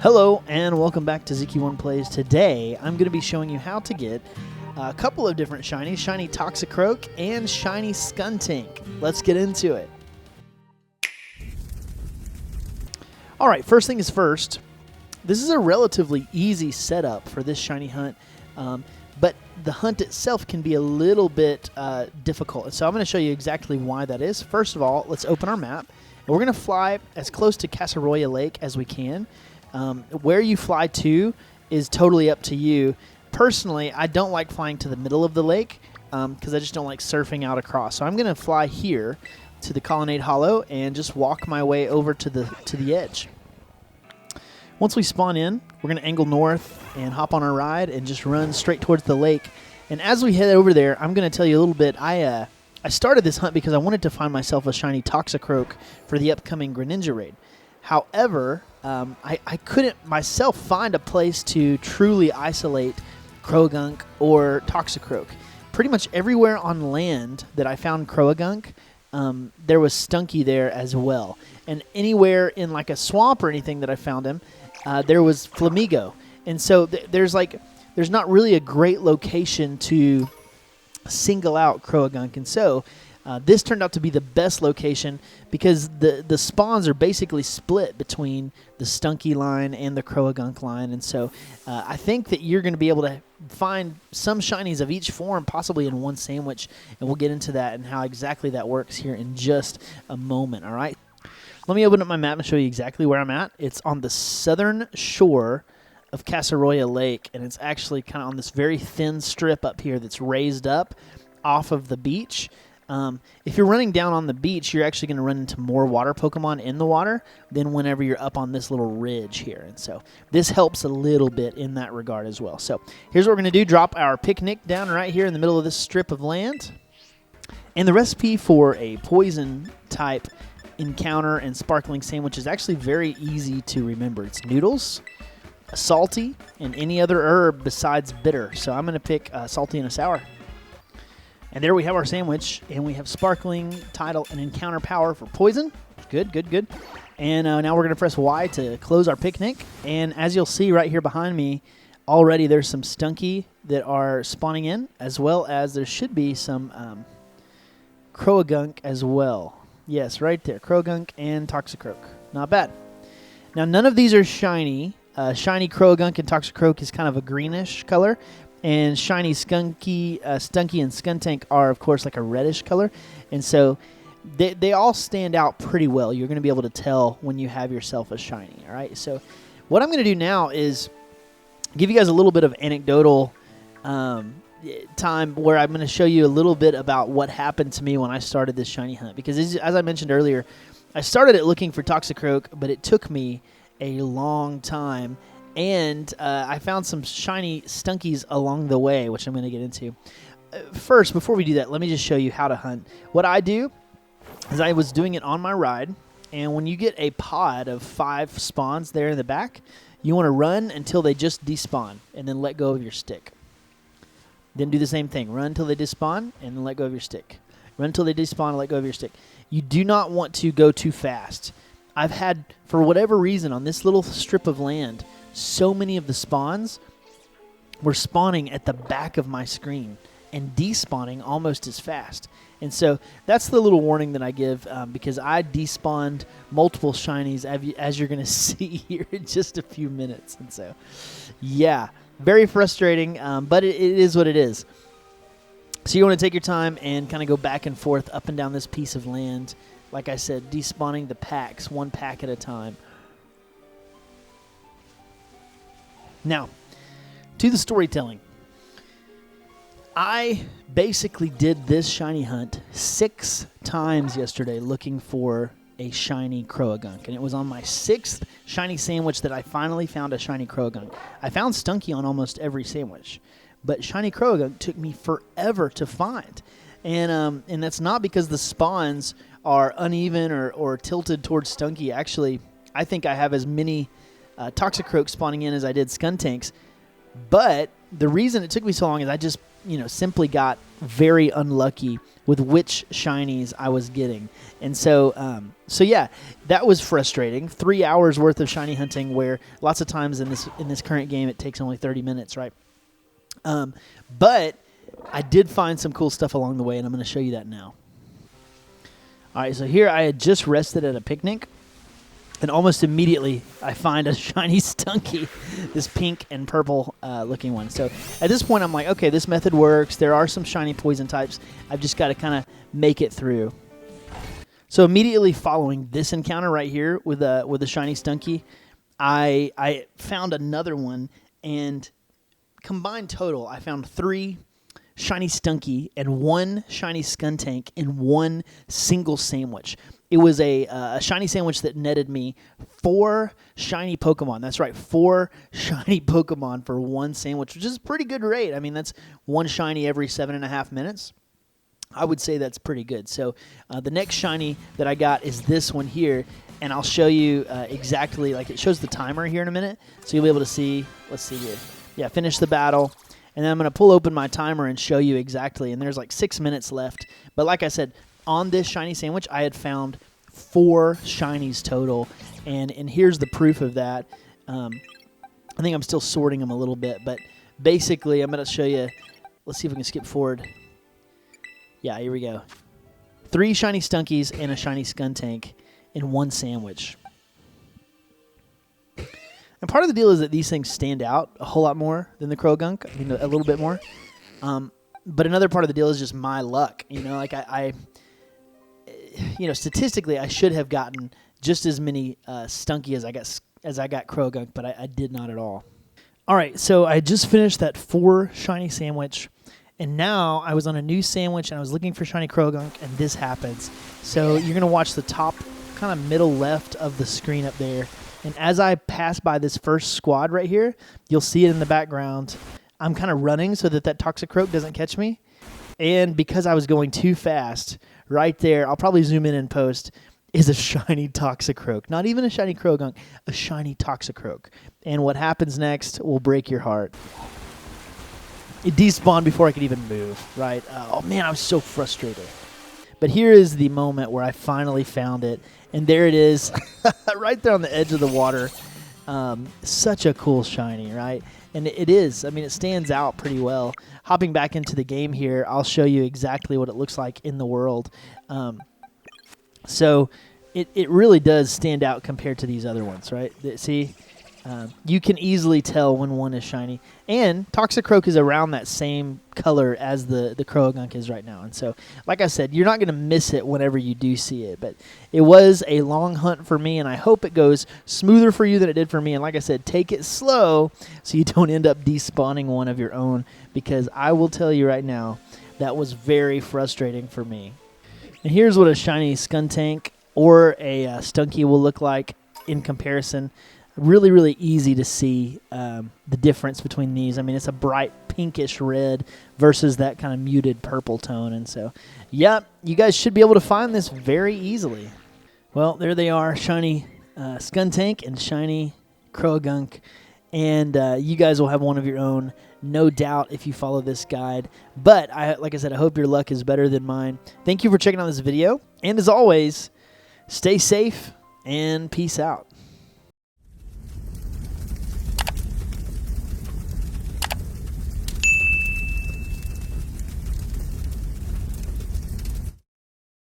Hello and welcome back to ZQ1 Plays. Today I'm going to be showing you how to get a couple of different shinies, shiny Toxicroak and shiny Skuntank. Let's get into it. Alright, first thing is first, this is a relatively easy setup for this shiny hunt, but the hunt itself can be a little bit difficult. So I'm going to show you exactly why that is. First of all, let's open our map. And we're going to fly as close to Scarlet Lake as we can. Where you fly to is totally up to you. Personally, I don't like flying to the middle of the lake because I just don't like surfing out across. So I'm going to fly here to the Colonnade Hollow and just walk my way over to the edge. Once we spawn in, we're going to angle north and hop on our ride and just run straight towards the lake. And as we head over there, I'm going to tell you a little bit. I started this hunt because I wanted to find myself a shiny Toxicroak for the upcoming Greninja raid. However, I couldn't myself find a place to truly isolate Croagunk or Toxicroak. Pretty much everywhere on land that I found Croagunk, there was Stunky there as well. And anywhere in like a swamp or anything that I found him, there was Flamigo. And so there's not really a great location to single out Croagunk. And so this turned out to be the best location because the spawns are basically split between the Stunky line and the Croagunk line. And so I think that you're going to be able to find some shinies of each form possibly in one sandwich. And we'll get into that and how exactly that works here in just a moment. All right. Let me open up my map and show you exactly where I'm at. It's on the southern shore of Scarlet Lake. And it's actually kind of on this very thin strip up here that's raised up off of the beach. If you're running down on the beach, you're actually going to run into more water Pokemon in the water than whenever you're up on this little ridge here. And so this helps a little bit in that regard as well. So here's what we're going to do. Drop our picnic down right here in the middle of this strip of land. And the recipe for a poison type encounter and sparkling sandwich is actually very easy to remember. It's noodles, a salty, and any other herb besides bitter. So I'm going to pick a salty and a sour. And there we have our sandwich, and we have sparkling, tidal, and encounter power for poison. Good, good, good. And now we're going to press Y to close our picnic. And as you'll see right here behind me, already there's some Stunky that are spawning in, as well as there should be some Croagunk as well. Yes, right there, Croagunk and Toxicroak. Not bad. Now, none of these are shiny. Shiny Croagunk and Toxicroak is kind of a greenish color. And shiny Stunky and Skuntank are, of course, like a reddish color. And so they all stand out pretty well. You're going to be able to tell when you have yourself a shiny. All right. So what I'm going to do now is give you guys a little bit of anecdotal time where I'm going to show you a little bit about what happened to me when I started this shiny hunt. Because as I mentioned earlier, I started it looking for Toxicroak, but it took me a long time. And I found some shiny Stunkies along the way, which I'm going to get into. First, before we do that, let me just show you how to hunt. What I do is I was doing it on my ride, and when you get a pod of 5 spawns there in the back, you want to run until they just despawn, and then let go of your stick. Then do the same thing. Run until they despawn, and then let go of your stick. Run until they despawn, and let go of your stick. You do not want to go too fast. I've had, for whatever reason, on this little strip of land, so many of the spawns were spawning at the back of my screen and despawning almost as fast. And so that's the little warning that I give because I despawned multiple shinies as you're going to see here in just a few minutes. And so, yeah, very frustrating, but it is what it is. So you want to take your time and kind of go back and forth up and down this piece of land. Like I said, despawning the packs, 1 pack at a time. Now, to the storytelling. I basically did this shiny hunt 6 times yesterday looking for a shiny Croagunk. And it was on my 6th shiny sandwich that I finally found a shiny Croagunk. I found Stunky on almost every sandwich. But shiny Croagunk took me forever to find. And that's not because the spawns are uneven or tilted towards Stunky. Actually, I think I have as many Toxicroak spawning in as I did Skuntanks, But the reason it took me so long is I just, simply got very unlucky with which shinies I was getting. And so yeah, that was frustrating. 3 hours worth of shiny hunting, where lots of times in this current game it takes only 30 minutes, right? But I did find some cool stuff along the way, and I'm going to show you that now. All right, so here I had just rested at a picnic, and almost immediately I find a shiny Stunky, this pink and purple looking one. So at this point I'm like, okay, this method works. There are some shiny poison types. I've just got to kind of make it through. So immediately following this encounter right here with a shiny Stunky, I found another one, and combined total I found 3 shiny Stunky and 1 shiny Skuntank in one single sandwich. It was a shiny sandwich that netted me 4 shiny Pokemon. That's right, 4 shiny Pokemon for one sandwich, which is a pretty good rate. I mean, that's 1 shiny every 7.5 minutes. I would say that's pretty good. So the next shiny that I got is this one here, and I'll show you exactly, like it shows the timer here in a minute, so you'll be able to see. Let's see here. Yeah, finish the battle. And then I'm going to pull open my timer and show you exactly. And there's like 6 minutes left. But like I said, on this shiny sandwich, I had found 4 shinies total. And here's the proof of that. I think I'm still sorting them a little bit. But basically, I'm going to show you. Let's see if we can skip forward. Yeah, here we go. 3 shiny Stunkies and a shiny Skuntank in one sandwich. And part of the deal is that these things stand out a whole lot more than the Croagunk. I mean, a little bit more. But another part of the deal is just my luck. Like I statistically, I should have gotten just as many Stunky as I got Croagunk, but I did not at all. All right, so I just finished that 4 shiny sandwich, and now I was on a new sandwich, and I was looking for shiny Croagunk, and this happens. So you're going to watch the top kind of middle left of the screen up there. And as I pass by this first squad right here, you'll see it in the background. I'm kind of running so that Toxicroak doesn't catch me. And because I was going too fast, right there, I'll probably zoom in and post, is a shiny Toxicroak. Not even a shiny Croagunk, a shiny Toxicroak. And what happens next will break your heart. It despawned before I could even move, right? Oh, man, I was so frustrated. But here is the moment where I finally found it. And there it is, right there on the edge of the water. Such a cool shiny, right? And it is. I mean, it stands out pretty well. Hopping back into the game here, I'll show you exactly what it looks like in the world. So it really does stand out compared to these other ones, right? See? You can easily tell when one is shiny. And Toxicroak is around that same color as the Croagunk is right now. And so, like I said, you're not going to miss it whenever you do see it. But it was a long hunt for me, and I hope it goes smoother for you than it did for me. And like I said, take it slow so you don't end up despawning one of your own, because I will tell you right now, that was very frustrating for me. And here's what a shiny Skuntank or a Stunky will look like in comparison. Really, really easy to see the difference between these. I mean, it's a bright pinkish red versus that kind of muted purple tone. And so, yeah, you guys should be able to find this very easily. Well, there they are, shiny Skuntank and shiny Croagunk. And you guys will have one of your own, no doubt, if you follow this guide. But, like I said, I hope your luck is better than mine. Thank you for checking out this video. And as always, stay safe and peace out.